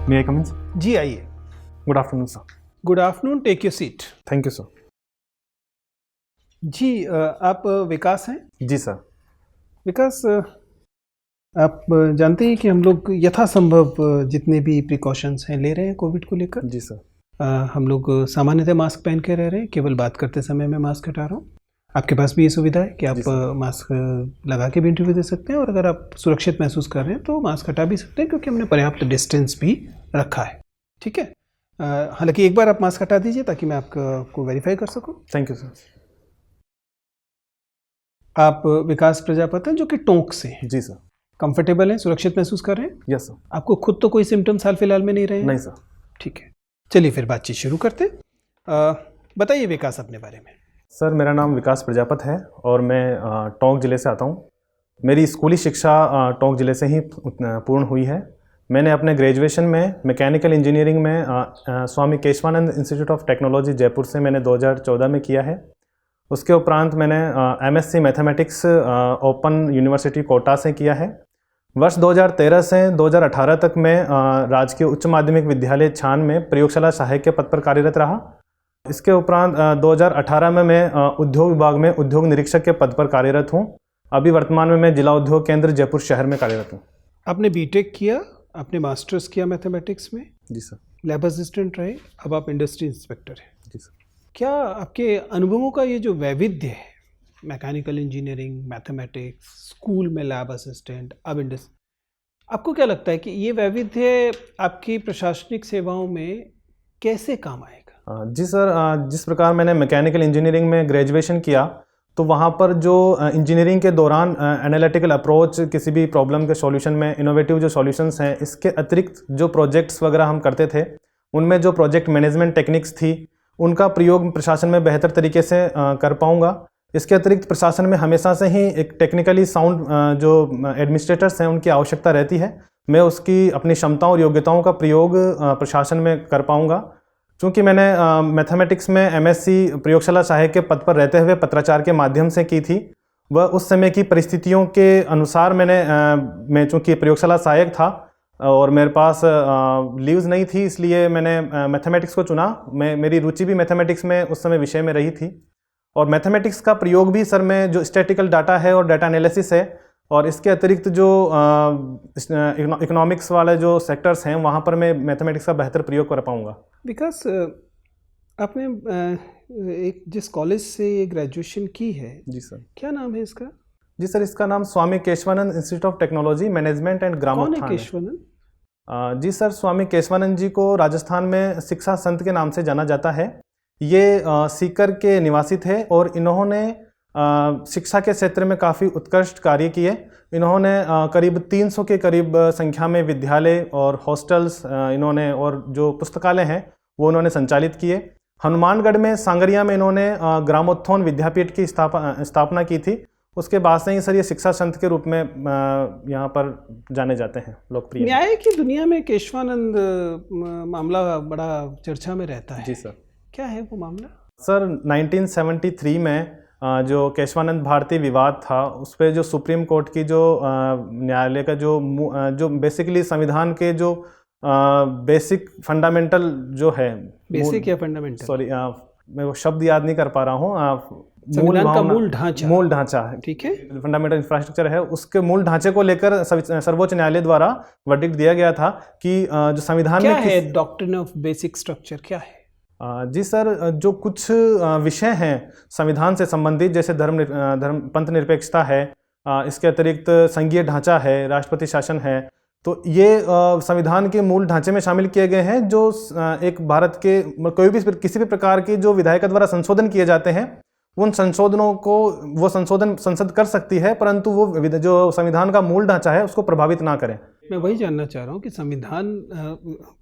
मे आई कम in? जी आइए। Good afternoon sir. Good afternoon, take your seat. Thank you sir. जी आप विकास हैं? जी सर। विकास, आप जानते हैं कि हम लोग यथासंभव जितने भी प्रिकॉशंस हैं ले रहे हैं कोविड को लेकर। जी सर। हम लोग सामान्यतः मास्क पहन के रह रहे हैं, केवल बात करते समय मैं मास्क हटा रहा हूँ। आपके पास भी ये सुविधा है कि आप मास्क लगा के भी इंटरव्यू दे सकते हैं, और अगर आप सुरक्षित महसूस कर रहे हैं तो मास्क हटा भी सकते हैं, क्योंकि हमने पर्याप्त डिस्टेंस भी रखा है। ठीक है। हालांकि एक बार आप मास्क हटा दीजिए ताकि मैं आपको वेरीफाई कर सकूं। Thank you sir. आप विकास प्रजापति हैं जो कि टोंक से हैं। जी सर। कंफर्टेबल हैं, सुरक्षित महसूस कर रहे हैं? Yes sir. आपको खुद तो कोई सिम्टम्स हाल फिलहाल में नहीं रहे हैं? नहीं सर। ठीक है, चलिए फिर बातचीत शुरू करते हैं। बताइए विकास अपने बारे में। सर मेरा नाम विकास प्रजापति है और मैं टोंक ज़िले से आता हूँ। मेरी स्कूली शिक्षा टोंक ज़िले से ही पूर्ण हुई है। मैंने अपने ग्रेजुएशन में मैकेनिकल इंजीनियरिंग में Swami Keshwanand institute of technology Jaipur से मैंने 2014 में किया है। उसके उपरांत मैंने MSc mathematics open university Kota से किया है। वर्ष 2013 से 2018 तक मैं राजकीय उच्च माध्यमिक विद्यालय छान में प्रयोगशाला सहायक के पद पर कार्यरत रहा। इसके उपरांत 2018 में मैं उद्योग विभाग में उद्योग निरीक्षक के पद पर कार्यरत हूँ। अभी वर्तमान में मैं जिला उद्योग केंद्र जयपुर शहर में कार्यरत हूँ। आपने बीटेक किया, आपने मास्टर्स किया मैथमेटिक्स में? जी सर। लैब असिस्टेंट रहे, अब आप इंडस्ट्री इंस्पेक्टर हैं। जी सर। क्या आपके अनुभवों का ये जो वैविध्य है, मैकेनिकल इंजीनियरिंग, मैथमेटिक्स, स्कूल में लैब असिस्टेंट, अब इंडस्ट्री, आपको क्या लगता है कि ये वैविध्य आपकी प्रशासनिक सेवाओं में कैसे काम आएगा? जी सर, जिस प्रकार मैंने मैकेनिकल इंजीनियरिंग में ग्रेजुएशन किया तो वहाँ पर जो इंजीनियरिंग के दौरान एनालिटिकल अप्रोच, किसी भी प्रॉब्लम के सॉल्यूशन में इनोवेटिव जो सॉल्यूशंस हैं, इसके अतिरिक्त जो प्रोजेक्ट्स वगैरह हम करते थे, उनमें जो प्रोजेक्ट मैनेजमेंट टेक्निक्स थी उनका प्रयोग प्रशासन में बेहतर तरीके से कर पाऊँगा। इसके अतिरिक्त प्रशासन में हमेशा से ही एक टेक्निकली साउंड जो एडमिनिस्ट्रेटर्स हैं उनकी आवश्यकता रहती है। मैं उसकी अपनी क्षमताओं और योग्यताओं का प्रयोग प्रशासन में कर पाऊँगा। चूँकि मैंने मैथमेटिक्स में एमएससी प्रयोगशाला सहायक के पद पर रहते हुए पत्राचार के माध्यम से की थी, वह उस समय की परिस्थितियों के अनुसार मैं चूँकि प्रयोगशाला सहायक था और मेरे पास लीव्स नहीं थी, इसलिए मैंने मैथमेटिक्स को चुना। मेरी रुचि भी मैथमेटिक्स में उस समय विषय में रही थी, और मैथमेटिक्स का प्रयोग भी सर में जो स्टैटिकल डाटा है और डाटा एनालिसिस है, और इसके अतिरिक्त जो इकोनॉमिक्स वाले जो सेक्टर्स हैं वहाँ पर मैं मैथमेटिक्स का बेहतर प्रयोग कर पाऊँगा। विकास, आपने एक जिस कॉलेज से ये ग्रेजुएशन की है, जी सर, क्या नाम है इसका? जी सर, इसका नाम Swami Keshwanand institute of technology management and Gramotthan है। कौन है केशवानंद? जी सर, स्वामी केशवानंद जी को राजस्थान में शिक्षा संत के नाम से जाना जाता है। ये सीकर के निवासी थे और इन्होंने शिक्षा के क्षेत्र में काफ़ी उत्कृष्ट कार्य किए। इन्होंने करीब 300 के करीब संख्या में विद्यालय और हॉस्टल्स इन्होंने, और जो पुस्तकालय हैं वो उन्होंने संचालित किए। हनुमानगढ़ में सांगरिया में इन्होंने ग्रामोत्थान विद्यापीठ की स्थापना की थी। उसके बाद से ही सर ये शिक्षा संत के रूप में यहाँ पर जाने जाते हैं, लोकप्रिय। न्याय की दुनिया में केशवानंद मामला बड़ा चर्चा में रहता है। जी सर। क्या है वो मामला? सर 1973 में जो केशवानंद भारती विवाद था, उस पर जो सुप्रीम कोर्ट की जो न्यायालय का जो बेसिकली संविधान के जो बेसिक फंडामेंटल जो है, बेसिक या फंडामेंटल, सॉरी मैं वो शब्द याद नहीं कर पा रहा हूँ, संविधान का मूल ढांचा है, ठीक है, फंडामेंटल इंफ्रास्ट्रक्चर है, उसके मूल ढांचे को लेकर सर्वोच्च न्यायालय द्वारा वर्डिक्ट दिया गया था कि जो संविधान क्या में है डॉक्ट्रिन ऑफ बेसिक स्ट्रक्चर क्या है? जी सर, जो कुछ विषय हैं संविधान से संबंधित, जैसे पंथ निरपेक्षता है, इसके अतिरिक्त संघीय ढांचा है, राष्ट्रपति शासन है, तो ये संविधान के मूल ढांचे में शामिल किए गए हैं। जो एक भारत के कोई भी किसी भी प्रकार के जो विधायिका द्वारा संशोधन किए जाते हैं, उन संशोधनों को वो संशोधन संसद कर सकती है, परंतु वो जो संविधान का मूल ढांचा है उसको प्रभावित ना करें। मैं वही जानना चाह रहा हूँ कि संविधान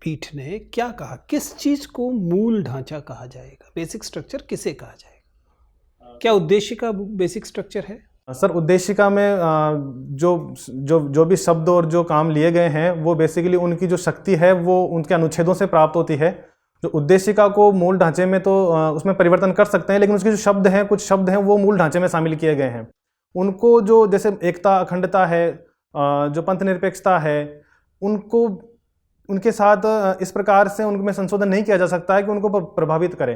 पीठ ने क्या कहा, किस चीज को मूल ढांचा कहा जाएगा, बेसिक स्ट्रक्चर किसे कहा जाएगा? क्या उद्देश्य का बेसिक स्ट्रक्चर है? सर उद्देशिका में जो भी शब्द और जो काम लिए गए हैं वो बेसिकली उनकी जो शक्ति है वो उनके अनुच्छेदों से प्राप्त होती है। जो उद्देशिका को मूल ढांचे में तो उसमें परिवर्तन कर सकते हैं, लेकिन उसके जो शब्द हैं, कुछ शब्द हैं वो मूल ढांचे में शामिल किए गए हैं। उनको जो जैसे एकता, अखंडता है, जो पंथ निरपेक्षता है, उनके साथ इस प्रकार से उनमें संशोधन नहीं किया जा सकता है कि उनको प्रभावित करे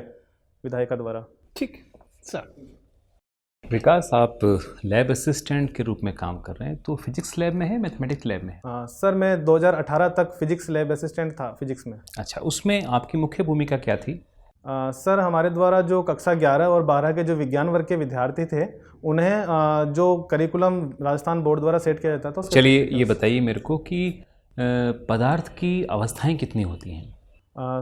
विधायिका द्वारा। ठीक सर। विकास, आप लैब असिस्टेंट के रूप में काम कर रहे हैं, तो फिजिक्स लैब में है, मैथमेटिक्स लैब में है? सर मैं 2018 तक फिजिक्स लैब असिस्टेंट था फिजिक्स में। अच्छा, उसमें आपकी मुख्य भूमिका क्या थी? सर हमारे द्वारा जो कक्षा 11 और 12 के जो विज्ञान वर्ग के विद्यार्थी थे उन्हें जो करिकुलम राजस्थान बोर्ड द्वारा सेट किया जाता था। चलिए ये बताइए मेरे को कि पदार्थ की अवस्थाएं कितनी होती हैं?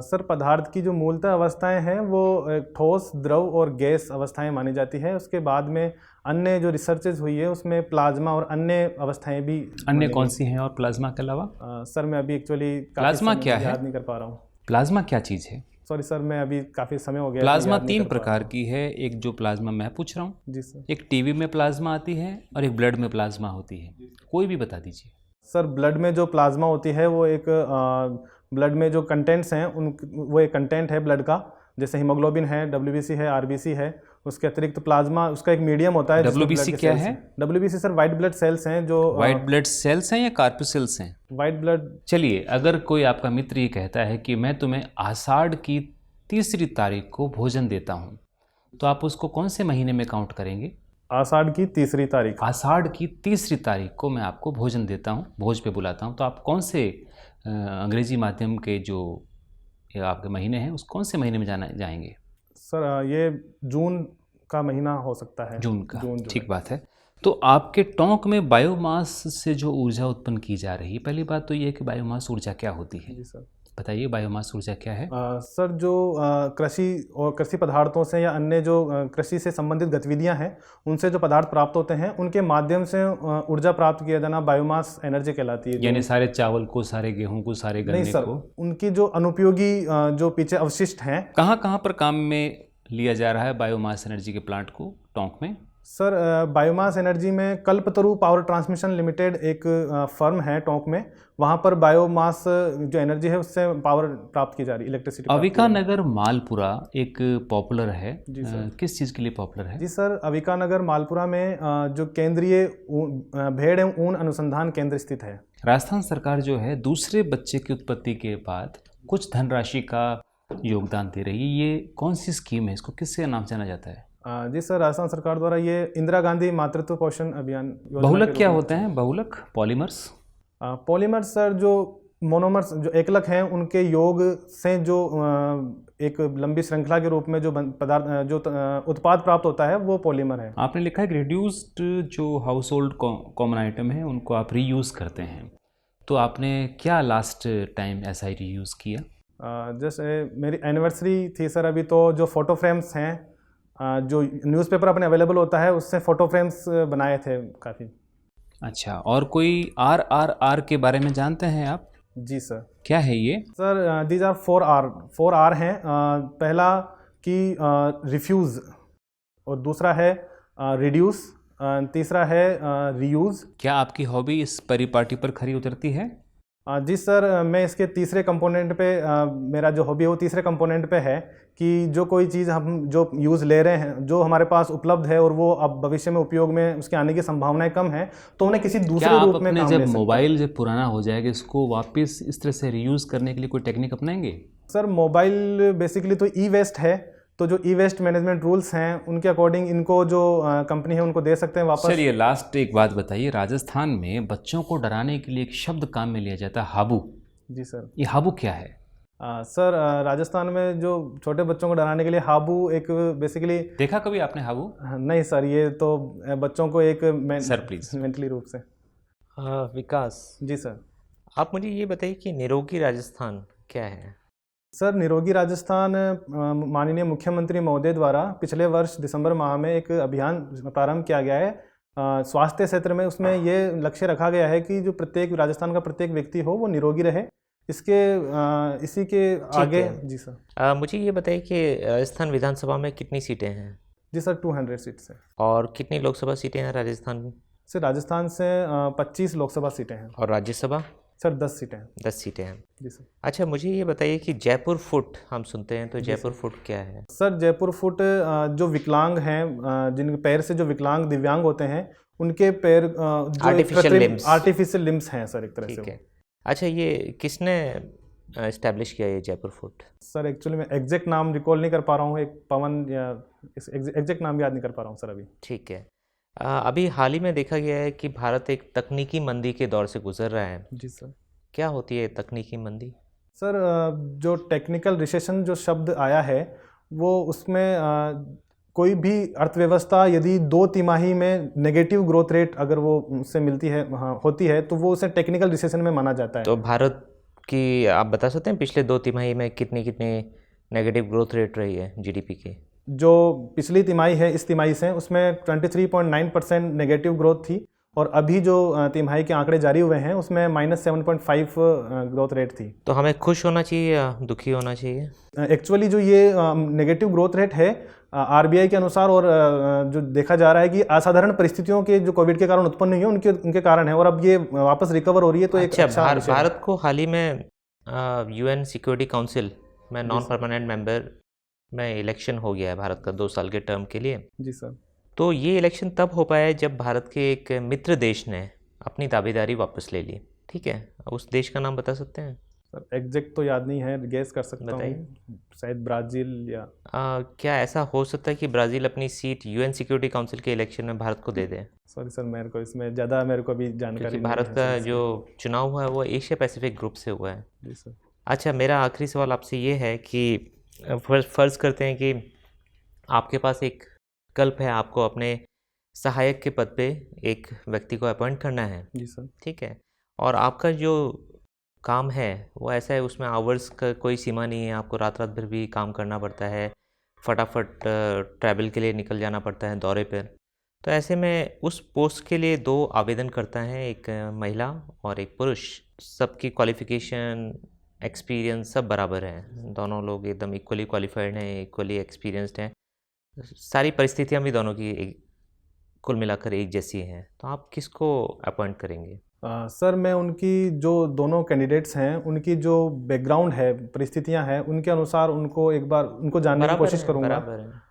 सर पदार्थ की जो मूलतः अवस्थाएं हैं वो ठोस, द्रव और गैस अवस्थाएं मानी जाती है। उसके बाद में अन्य जो रिसर्चेज हुई है उसमें प्लाज्मा और अन्य अवस्थाएं भी। अन्य कौन सी हैं और प्लाज्मा के अलावा? सर मैं अभी एक्चुअली प्लाज्मा क्या है, याद नहीं कर पा रहा हूँ। प्लाज्मा क्या चीज़ है? सॉरी सर, मैं अभी काफ़ी समय हो गया। प्लाज्मा 3 प्रकार की है। एक जो प्लाज्मा मैं पूछ रहा हूँ, जी सर, एक टीवी में प्लाज्मा आती है और एक ब्लड में प्लाज्मा होती है, कोई भी बता दीजिए। सर ब्लड में जो प्लाज्मा होती है वो एक ब्लड में जो कंटेंट्स हैं उन वो एक कंटेंट है ब्लड का, जैसे हीमोग्लोबिन है, WBC है, RBC है। उसके अतिरिक्त प्लाज्मा उसका एक मीडियम होता है। WBC क्या है? WBC sir white blood cells हैं। जो वाइट ब्लड सेल्स हैं या कार्पुसेल्स हैं? White blood. चलिए, अगर कोई आपका मित्र ये कहता है कि मैं तुम्हें आषाढ़ की 3 तारीख को भोजन देता हूँ, तो आप उसको कौन से महीने में काउंट करेंगे? आषाढ़ की 3 तारीख। आषाढ़ की 3 तारीख को मैं आपको भोजन देता हूँ, भोज पे बुलाता हूँ, तो आप कौन से अंग्रेजी माध्यम के जो आपके महीने हैं उस कौन से महीने में जाएंगे? सर ये जून का महीना हो सकता है। जून का। जून ठीक बात है। तो आपके टोंक में बायोमास से जो ऊर्जा उत्पन्न की जा रही है, पहली बात तो ये है कि बायोमास ऊर्जा क्या होती है? जी सर, बताइए बायोमास ऊर्जा क्या है? सर जो कृषि और कृषि पदार्थों से या अन्य जो कृषि से संबंधित गतिविधियां हैं उनसे जो पदार्थ प्राप्त होते हैं उनके माध्यम से ऊर्जा प्राप्त किया जाना बायोमास एनर्जी कहलाती है। यानी सारे चावल को, सारे गेहूं को, सारे गन्ने नहीं सर, को? उनकी जो अनुपयोगी जो पीछे अवशिष्ट हैं। कहाँ कहाँ पर काम में लिया जा रहा है बायोमास एनर्जी के प्लांट को टोंक में? सर बायोमास एनर्जी में कल्पतरु पावर ट्रांसमिशन लिमिटेड एक फर्म है टोंक में, वहाँ पर बायोमास जो एनर्जी है उससे पावर प्राप्त की जा रही है, इलेक्ट्रिसिटी। अविका नगर मालपुरा एक पॉपुलर है। जी सर। किस चीज़ के लिए पॉपुलर है? जी सर, अविका नगर मालपुरा में जो केंद्रीय भेड़ एवं ऊन अनुसंधान केंद्र स्थित है। राजस्थान सरकार जो है दूसरे बच्चे की उत्पत्ति के बाद कुछ धनराशि का योगदान दे रही है। ये कौन सी स्कीम है? इसको किससे नाम जाना जाता है? जी सर, राजस्थान सरकार द्वारा ये इंदिरा गांधी मातृत्व पोषण अभियान योजना। बहुलक क्या होते हैं? बहुलक पॉलीमर्स? पॉलीमर्स सर जो मोनोमर्स जो एकलक हैं उनके योग से जो एक लंबी श्रृंखला के रूप में जो पदार्थ जो उत्पाद प्राप्त होता है वो पॉलीमर है। आपने लिखा है कि रिड्यूस्ड जो हाउस होल्ड कॉमन आइटम है उनको आप रीयूज़ करते हैं, तो आपने क्या लास्ट टाइम ऐसा ही रीयूज़ किया? जैसे मेरी एनिवर्सरी थी सर अभी, तो जो फ़ोटो फ्रेम्स हैं जो न्यूज़पेपर अपने अवेलेबल होता है उससे फ़ोटो फ्रेम्स बनाए थे काफ़ी। अच्छा, और कोई RRR के बारे में जानते हैं आप? जी सर। क्या है ये? सर दीज आर 4R हैं। पहला कि रिफ्यूज़, और दूसरा है रिड्यूस, तीसरा है रीयूज़। क्या आपकी हॉबी इस परिपाटी पर खरी उतरती है? जी सर, मैं इसके तीसरे कंपोनेंट पे मेरा जो हॉबी है वो तीसरे कंपोनेंट पे है कि जो कोई चीज़ हम जो यूज़ ले रहे हैं, जो हमारे पास उपलब्ध है और वो अब भविष्य में उपयोग में उसके आने की संभावनाएं कम है, तो उन्हें किसी दूसरे रूप में काम ले सकते हैं। जब मोबाइल जब पुराना हो जाएगा इसको वापस इस तरह से रीयूज़ करने के लिए कोई टेक्निक अपनाएंगे? सर मोबाइल बेसिकली तो ई वेस्ट है, तो जो ई वेस्ट मैनेजमेंट रूल्स हैं उनके अकॉर्डिंग इनको जो कंपनी है उनको दे सकते हैं वापस। चलिए लास्ट एक बात बताइए, राजस्थान में बच्चों को डराने के लिए एक शब्द काम में लिया जाता है, हाबू। जी सर। ये हाबू क्या है? सर राजस्थान में जो छोटे बच्चों को डराने के लिए हाबू एक बेसिकली। देखा कभी आपने हाबू? नहीं सर, ये तो बच्चों को एक सर प्लीज मेंटली रूप से। विकास जी सर, आप मुझे ये बताइए कि निरोगी राजस्थान क्या है? सर निरोगी राजस्थान माननीय मुख्यमंत्री महोदय द्वारा पिछले वर्ष दिसंबर माह में एक अभियान प्रारंभ किया गया है स्वास्थ्य क्षेत्र में। उसमें ये लक्ष्य रखा गया है कि जो प्रत्येक राजस्थान का प्रत्येक व्यक्ति हो वो निरोगी रहे। इसी के आगे। जी सर। मुझे ये बताइए कि राजस्थान विधानसभा में कितनी सीटें हैं? जी सर, 200 सीट्स हैं। और कितनी लोकसभा सीटें हैं राजस्थान में? सर राजस्थान से 25 लोकसभा सीटें हैं। और राज्यसभा? सर 10 सीटें हैं। 10 सीटें हैं। जी सर। अच्छा, मुझे ये बताइए कि जयपुर फुट हम सुनते हैं, तो जयपुर फुट क्या है? सर जयपुर फुट जो विकलांग हैं, जिनके पैर से जो विकलांग दिव्यांग होते हैं उनके पैर आर्टिफिशियल लिम्स हैं सर, एक तरह से। ठीक है। अच्छा, ये किसने इस्टेब्लिश किया ये जयपुर फूड? सर एक्चुअली मैं एग्जैक्ट नाम रिकॉल नहीं कर पा रहा हूँ, एक पवन या एग्जैक्ट नाम याद नहीं कर पा रहा हूँ सर अभी। ठीक है। अभी हाल ही में देखा गया है कि भारत एक तकनीकी मंदी के दौर से गुजर रहा है। जी सर। क्या होती है तकनीकी मंदी? सर जो टेक्निकल रिसेशन जो शब्द आया है वो उसमें कोई भी अर्थव्यवस्था यदि 2 तिमाही में नेगेटिव ग्रोथ रेट अगर वो उससे मिलती है, हाँ, होती है, तो वो उसे टेक्निकल रिसेशन में माना जाता है। तो भारत की आप बता सकते हैं पिछले 2 तिमाही में कितनी कितनी नेगेटिव ग्रोथ रेट रही है जीडीपी की? जो पिछली तिमाही है इस तिमाही से उसमें 23.9% नेगेटिव ग्रोथ थी, और अभी जो तिमाही के आंकड़े जारी हुए हैं उसमें -7.5 ग्रोथ रेट थी। तो हमें खुश होना चाहिए या दुखी होना चाहिए? एक्चुअली जो ये नेगेटिव ग्रोथ रेट है आरबीआई के अनुसार, और जो देखा जा रहा है कि असाधारण परिस्थितियों के जो कोविड के कारण उत्पन्न हुई है उनके कारण है, और अब ये वापस रिकवर हो रही है, तो एक अच्छा विषय है। भारत को हाल ही में यूएन सिक्योरिटी काउंसिल में नॉन परमानेंट मेंबर में इलेक्शन हो गया है भारत का 2 साल के टर्म के लिए। जी सर। तो ये इलेक्शन तब हो पाया है जब भारत के एक मित्र देश ने अपनी दावेदारी वापस ले ली। ठीक है, उस देश का नाम बता सकते हैं? सर एग्जैक्ट तो याद नहीं है, गेस कर सकता हूँ, शायद ब्राज़ील या क्या ऐसा हो सकता है कि ब्राज़ील अपनी सीट यूएन सिक्योरिटी काउंसिल के इलेक्शन में भारत को दे दे? सॉरी सर, मेरे को इसमें ज़्यादा मेरे को भी जानकारी क्योंकि नहीं भारत है का सर जो चुनाव हुआ है वो एशिया पैसिफिक ग्रुप से हुआ है। जी सर। अच्छा, मेरा आखिरी सवाल आपसे ये है कि फ़र्ज़ करते हैं कि आपके पास एक विकल्प है, आपको अपने सहायक के पद पे एक व्यक्ति को अपॉइंट करना है। जी सर। ठीक है, और आपका जो काम है वो ऐसा है, उसमें आवर्स का कोई सीमा नहीं है, आपको रात रात भर भी काम करना पड़ता है, फटाफट ट्रैवल के लिए निकल जाना पड़ता है दौरे पर। तो ऐसे में उस पोस्ट के लिए 2 आवेदन करता है, एक महिला और एक पुरुष। सबकी क्वालिफ़िकेशन, एक्सपीरियंस सब बराबर है, दोनों लोग एकदम इक्वली क्वालिफाइड हैं, इक्वली एक्सपीरियंस्ड हैं, सारी परिस्थितियाँ भी दोनों की कुल मिलाकर एक जैसी हैं। तो आप किसको अपॉइंट करेंगे? सर मैं उनकी जो दोनों कैंडिडेट्स हैं उनकी जो बैकग्राउंड है, परिस्थितियां हैं, उनके अनुसार उनको एक बार उनको जानने की कोशिश करूंगा। बराबर है।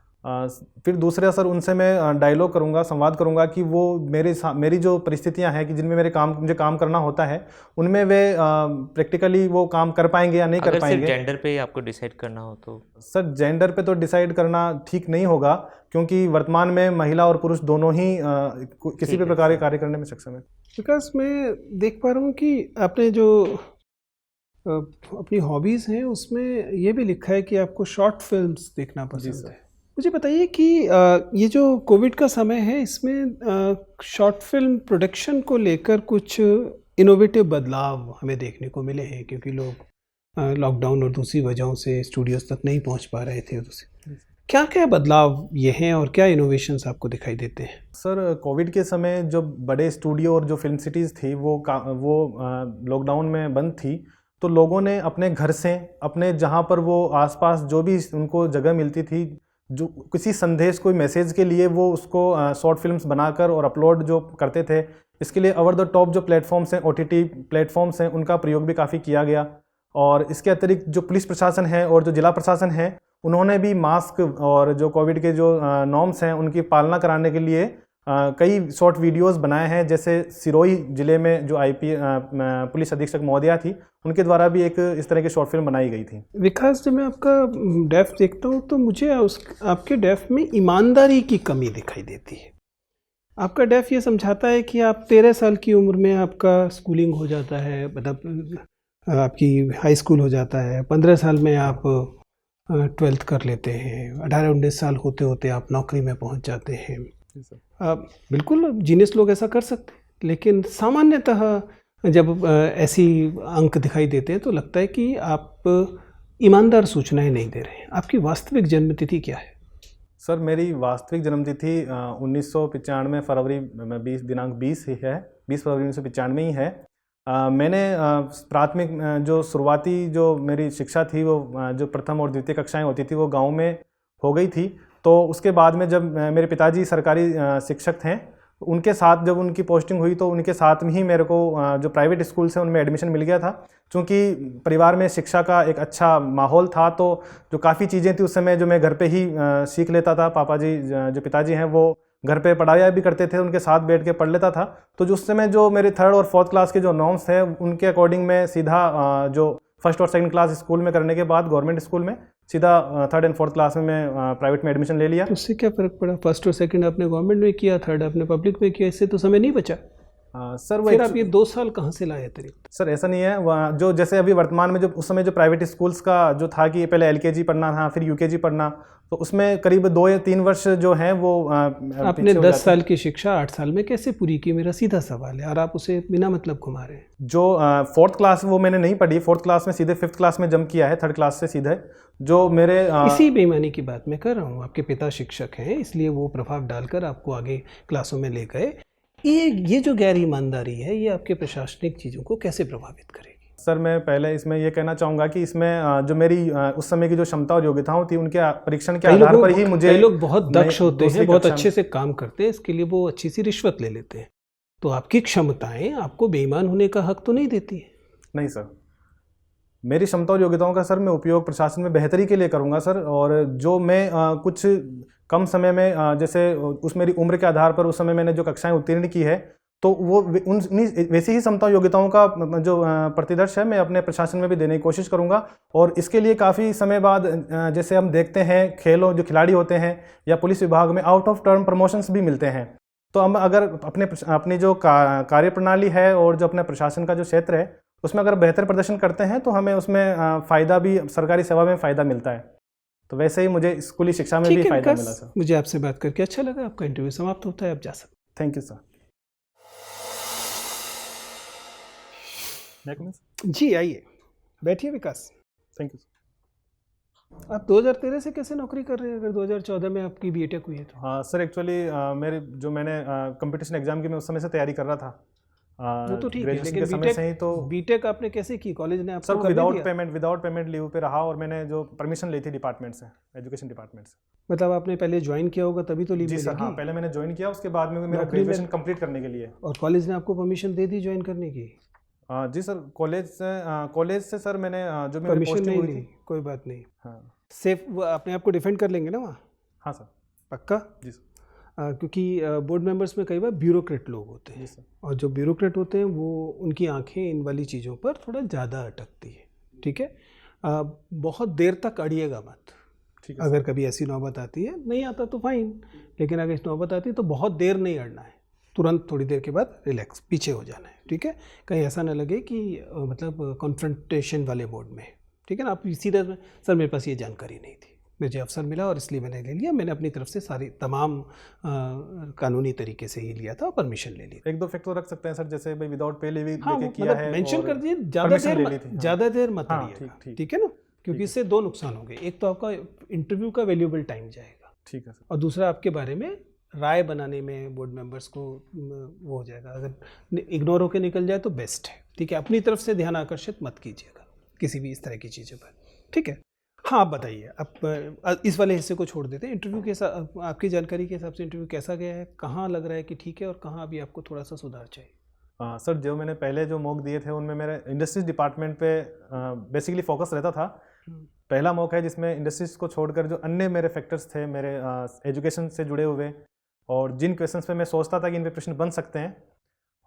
फिर दूसरा सर उनसे मैं डायलॉग करूंगा, संवाद करूंगा कि वो मेरी जो परिस्थितियां हैं कि जिनमें मुझे काम करना होता है उनमें वे प्रैक्टिकली वो काम कर पाएंगे या नहीं कर पाएंगे। जेंडर पे आपको डिसाइड करना हो तो? सर जेंडर पे तो डिसाइड करना ठीक नहीं होगा, क्योंकि वर्तमान में महिला और पुरुष दोनों ही किसी भी प्रकार के कार्य करने में सक्षम है। विकास, मैं देख पा रहा हूँ कि आपने जो अपनी हॉबीज़ हैं उसमें ये भी लिखा है कि आपको शॉर्ट फिल्म्स देखना पसंद है। मुझे बताइए कि ये जो कोविड का समय है इसमें शॉर्ट फिल्म प्रोडक्शन को लेकर कुछ इनोवेटिव बदलाव हमें देखने को मिले हैं, क्योंकि लोग लॉकडाउन और दूसरी वजहों से स्टूडियोज़ तक नहीं पहुंच पा रहे थे। क्या क्या बदलाव ये हैं और क्या इनोवेशंस आपको दिखाई देते हैं? सर कोविड के समय जो बड़े स्टूडियो और जो फिल्म सिटीज़ थी वो लॉकडाउन में बंद थी, तो लोगों ने अपने घर से, अपने जहाँ पर वो आसपास जो भी उनको जगह मिलती थी, जो किसी संदेश, कोई मैसेज के लिए वो उसको शॉर्ट फिल्म्स बनाकर और अपलोड जो करते थे, इसके लिए ओवर द टॉप जो प्लेटफॉर्म्स हैं, OTT प्लेटफॉर्म्स हैं, उनका प्रयोग भी काफ़ी किया गया। और इसके अतिरिक्त जो पुलिस प्रशासन है और जो जिला प्रशासन है, उन्होंने भी मास्क और जो कोविड के जो नॉर्म्स हैं उनकी पालना कराने के लिए कई शॉर्ट वीडियोस बनाए हैं। जैसे सिरोही जिले में जो पुलिस अधीक्षक महोदया थी, उनके द्वारा भी एक इस तरह की शॉर्ट फिल्म बनाई गई थी। विकास, जब मैं आपका डेफ देखता हूँ तो मुझे आपके डेफ में ईमानदारी की कमी दिखाई देती है। आपका डेफ ये समझाता है कि आप 13 साल की उम्र में आपका स्कूलिंग हो जाता है, मतलब आपकी हाई स्कूल हो जाता है, 15 साल में आप 12th कर लेते हैं, 18-19 साल होते होते आप नौकरी में पहुंच जाते हैं। बिल्कुल जीनियस लोग ऐसा कर सकते हैं, लेकिन सामान्यतः जब ऐसी अंक दिखाई देते हैं तो लगता है कि आप ईमानदार सूचनाएं नहीं दे रहे हैं। आपकी वास्तविक जन्मतिथि क्या है? सर मेरी वास्तविक जन्मतिथि 1995 फरवरी में 20 ही है, 20 फरवरी 1995 ही है। मैंने प्राथमिक जो शुरुआती जो मेरी शिक्षा थी वो जो प्रथम और द्वितीय कक्षाएं होती थी वो गांव में हो गई थी। तो उसके बाद में जब मेरे पिताजी सरकारी शिक्षक थे, उनके साथ जब उनकी पोस्टिंग हुई तो उनके साथ में ही मेरे को जो प्राइवेट स्कूल से उनमें एडमिशन मिल गया था। क्योंकि परिवार में शिक्षा का एक अच्छा माहौल था, तो जो काफ़ी चीज़ें थी उस समय जो मैं घर पे ही सीख लेता था। पापा जी जो पिताजी हैं वो घर पे पढ़ाया भी करते थे, उनके साथ बैठ के पढ़ लेता था। तो जो उस समय जो मेरे 3rd और 4th क्लास के जो नॉर्म्स थे उनके अकॉर्डिंग मैं सीधा जो फर्स्ट और सेकंड क्लास स्कूल में करने के बाद गवर्नमेंट स्कूल में सीधा थर्ड एंड फोर्थ क्लास में मैं प्राइवेट में एडमिशन ले लिया। उससे क्या फ़र्क पड़ा? फर्स्ट और सेकंड आपने गवर्नमेंट में किया, थर्ड आपने पब्लिक में किया, इससे तो समय नहीं बचा। सर फिर आप ये 2 साल कहाँ से लाए अतिरिक्त? सर ऐसा नहीं है, वहाँ जो जैसे अभी वर्तमान में जो उस समय जो प्राइवेट स्कूल्स का जो था कि पहले LKG पढ़ना था फिर UKG पढ़ना, तो उसमें करीब 2 या 3 वर्ष जो हैं वो आपने 10 साल की शिक्षा 8 साल में कैसे पूरी की, मेरा सीधा सवाल है, और आप उसे बिना मतलब घुमा रहे हैं। जो फोर्थ क्लास वो मैंने नहीं पढ़ी, फोर्थ क्लास में सीधे फिफ्थ क्लास में जंप किया है, थर्ड क्लास से सीधे जो मेरे इसी बेईमानी की बात मैं कर रहा हूँ। आपके पिता शिक्षक हैं इसलिए वो प्रभाव डालकर आपको आगे क्लासों में ले गए। ये जो गैर ईमानदारी है ये आपके प्रशासनिक चीज़ों को कैसे प्रभावित करेगी? सर मैं पहले इसमें ये कहना चाहूँगा कि इसमें जो मेरी उस समय की जो क्षमता और योग्यताओं थी उनके परीक्षण के आधार पर ही मुझे, कई लोग बहुत दक्ष होते हैं, बहुत अच्छे से काम करते हैं, इसके लिए वो अच्छी सी रिश्वत ले लेते हैं, तो आपकी क्षमताएं आपको बेईमान होने का हक तो नहीं देती है। नहीं सर, मेरी क्षमता और योग्यताओं का सर मैं उपयोग प्रशासन में बेहतरी के लिए करूँगा सर। और जो मैं कुछ कम समय में जैसे उस मेरी उम्र के आधार पर उस समय मैंने जो कक्षाएं उत्तीर्ण की है, तो वो वैसी ही क्षमता योग्यताओं का जो प्रतिदर्श है मैं अपने प्रशासन में भी देने की कोशिश करूंगा। और इसके लिए काफ़ी समय बाद जैसे हम देखते हैं खेलों जो खिलाड़ी होते हैं या पुलिस विभाग में आउट ऑफ टर्म प्रमोशंस भी मिलते हैं, तो हम अगर अपनी जो कार्य प्रणाली है और जो अपना प्रशासन का जो क्षेत्र है उसमें अगर बेहतर प्रदर्शन करते हैं तो हमें उसमें फ़ायदा भी, सरकारी सेवा में फ़ायदा मिलता है। तो वैसे ही मुझे स्कूली शिक्षा में भी फ़ायदा मिला सर। मुझे आपसे बात करके अच्छा लगा। आपका इंटरव्यू समाप्त होता है, आप जा सकते। Thank you sir. जी आइए बैठिए विकास। Thank you. आप 2013 से कैसे नौकरी कर रहे हैं अगर 2014 में आपकी बीटेक हुई है तो? हाँ सर, एक्चुअली मैंने कंपटीशन एग्जाम की मैं उस समय से तैयारी कर रहा था। वो तो ठीक है, ग्रेजुएशन लेकिन के समय से ही तो बीटेक आपने कैसे की? कॉलेज ने आपको सर विदाउट पेमेंट लीव पे रहा और मैंने जो परमिशन ली थी डिपार्टमेंट से, एजुकेशन डिपार्टमेंट से। मतलब आपने पहले ज्वाइन किया होगा तभी तो लीव जी मिलेगी? सर, हाँ पहले मैंने ज्वाइन किया, उसके बाद में मेरा ग्रेजुएशन कंप्लीट करने के लिए। और कॉलेज ने आपको परमिशन दे दी ज्वाइन करने की? जी सर, कॉलेज से सर मैंने जो मेरी परमिशन पोस्टिंग नहीं हुई ली? थी। कोई बात नहीं, हाँ सेफ अपने आप को डिफेंड कर लेंगे ना वहाँ? हाँ सर। पक्का? जी सर। क्योंकि बोर्ड मेंबर्स में कई बार ब्यूरोक्रेट लोग होते हैं, और जो ब्यूरोक्रेट होते हैं वो उनकी आंखें इन वाली चीज़ों पर थोड़ा ज़्यादा अटकती है। ठीक है, बहुत देर तक अड़िएगा मत। ठीक है, अगर कभी ऐसी नौबत आती है, नहीं आता तो फाइन, लेकिन अगर इस नौबत आती है तो बहुत देर नहीं अड़ना है, तुरंत थोड़ी देर के बाद रिलैक्स पीछे हो जाना है। ठीक है, कहीं ऐसा ना लगे कि मतलब कॉन्फ्रंटेशन वाले मोड में। ठीक है ना, आप सीधा सर मेरे पास ये जानकारी नहीं थी, मुझे अवसर मिला और इसलिए मैंने ले लिया। मैंने अपनी तरफ से सारी तमाम कानूनी तरीके से ही लिया था, परमिशन ले ली। 1-2 फैक्टर रख सकते हैं सर, जैसे भाई विदाउट पे लीव हाँ, लेके किया है, मेंशन कर दिए, ज़्यादा देर मत अड़िएगा। ठीक है ना, क्योंकि इससे 2 नुकसान होंगे। एक तो आपका इंटरव्यू का वैल्यूएबल टाइम जाएगा, ठीक है सर, और दूसरा आपके बारे में राय बनाने में बोर्ड मेंबर्स को वो हो जाएगा। अगर इग्नोर होकर निकल जाए तो बेस्ट है। ठीक है, अपनी तरफ से ध्यान आकर्षित मत कीजिएगा किसी भी इस तरह की चीज़ों पर। ठीक है, हाँ आप बताइए, आप इस वाले हिस्से को छोड़ देते हैं। इंटरव्यू के साथ आपकी जानकारी के हिसाब से इंटरव्यू कैसा गया है? कहाँ लग रहा है कि ठीक है और कहाँ अभी आपको थोड़ा सा सुधार चाहिए? हाँ सर, जो मैंने पहले जो मॉक दिए थे उनमें मेरे इंडस्ट्रीज डिपार्टमेंट पे बेसिकली फोकस रहता था। पहला मॉक है जिसमें इंडस्ट्रीज को छोड़कर जो अन्य मेरे फैक्टर्स थे मेरे एजुकेशन से जुड़े हुए, और जिन क्वेश्चंस पे मैं सोचता था कि इन पे प्रश्न बन सकते हैं,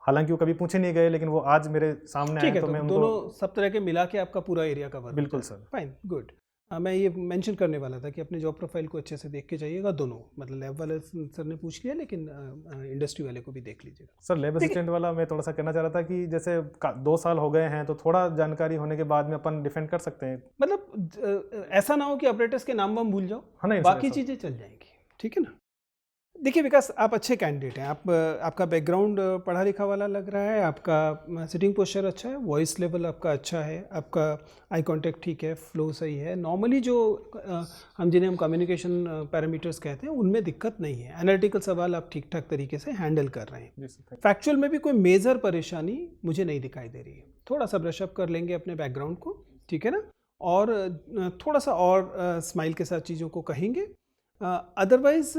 हालांकि वो कभी पूछे नहीं गए, लेकिन वो आज मेरे सामने आए, तो मैं उनको दोनों सब तरह के मिला के आपका पूरा एरिया कवर। बिल्कुल सर, फाइन, गुड। मैं ये मेंशन करने वाला था कि अपने जॉब प्रोफाइल को अच्छे से देख के जाइएगा दोनों, मतलब लैब वाले सर ने पूछ लिया, लेकिन इंडस्ट्री वाले को भी देख लीजिएगा। सर लैब असिस्टेंट वाला मैं थोड़ा सा कहना चाह रहा था कि जैसे 2 साल हो गए हैं तो थोड़ा जानकारी होने के बाद में अपन डिफेंड कर सकते हैं। मतलब ऐसा ना हो कि ऑपरेटर्स के नाम वाम भूल जाओ, हाँ नहीं, बाकी चीज़ें चल जाएंगी। ठीक है ना, देखिए विकास, आप अच्छे कैंडिडेट हैं। आपका बैकग्राउंड पढ़ा लिखा वाला लग रहा है, आपका सिटिंग पोस्चर अच्छा है, वॉइस लेवल आपका अच्छा है, आपका आई कांटेक्ट ठीक है, फ्लो सही है। नॉर्मली जो जिन्हें हम कम्युनिकेशन पैरामीटर्स कहते हैं उनमें दिक्कत नहीं है। एनालिटिकल सवाल आप ठीक ठाक तरीके से हैंडल कर रहे हैं। फैक्चुअल में भी कोई मेजर परेशानी मुझे नहीं दिखाई दे रही है। थोड़ा सा ब्रशअप कर लेंगे अपने बैकग्राउंड को, ठीक है ना, और थोड़ा सा और स्माइल के साथ चीज़ों को कहेंगे। अदरवाइज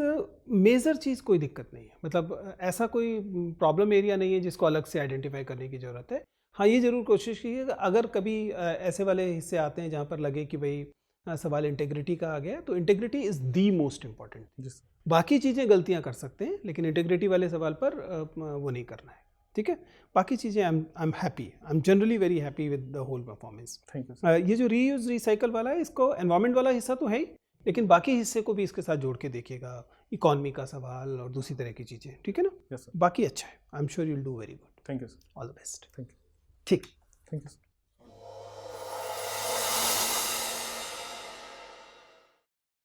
मेजर चीज़ कोई दिक्कत नहीं है, मतलब ऐसा कोई प्रॉब्लम एरिया नहीं है जिसको अलग से आइडेंटिफाई करने की ज़रूरत है। हाँ, ये ज़रूर कोशिश कीजिएगा अगर कभी ऐसे वाले हिस्से आते हैं जहाँ पर लगे कि भाई सवाल इंटेग्रिटी का आ गया, तो integrity is the most important. बाकी चीज़ें गलतियाँ कर सकते हैं, लेकिन इंटेग्रिटी वाले सवाल पर वो नहीं करना है। ठीक है, बाकी चीज़ें I am happy, I am generally very happy with the whole performance. Thank you. ये जो रीयूज रिसाइकल वाला है, इसको एनवायरनमेंट वाला हिस्सा तो है ही, लेकिन बाकी हिस्से को भी इसके साथ जोड़ के देखिएगा, इकॉनमी का सवाल और दूसरी तरह की चीज़ें, ठीक है ना। Yes sir. बाकी अच्छा है, I am sure you will do very good. Thank you sir. All the best. Thank you. ठीक। Thank you sir.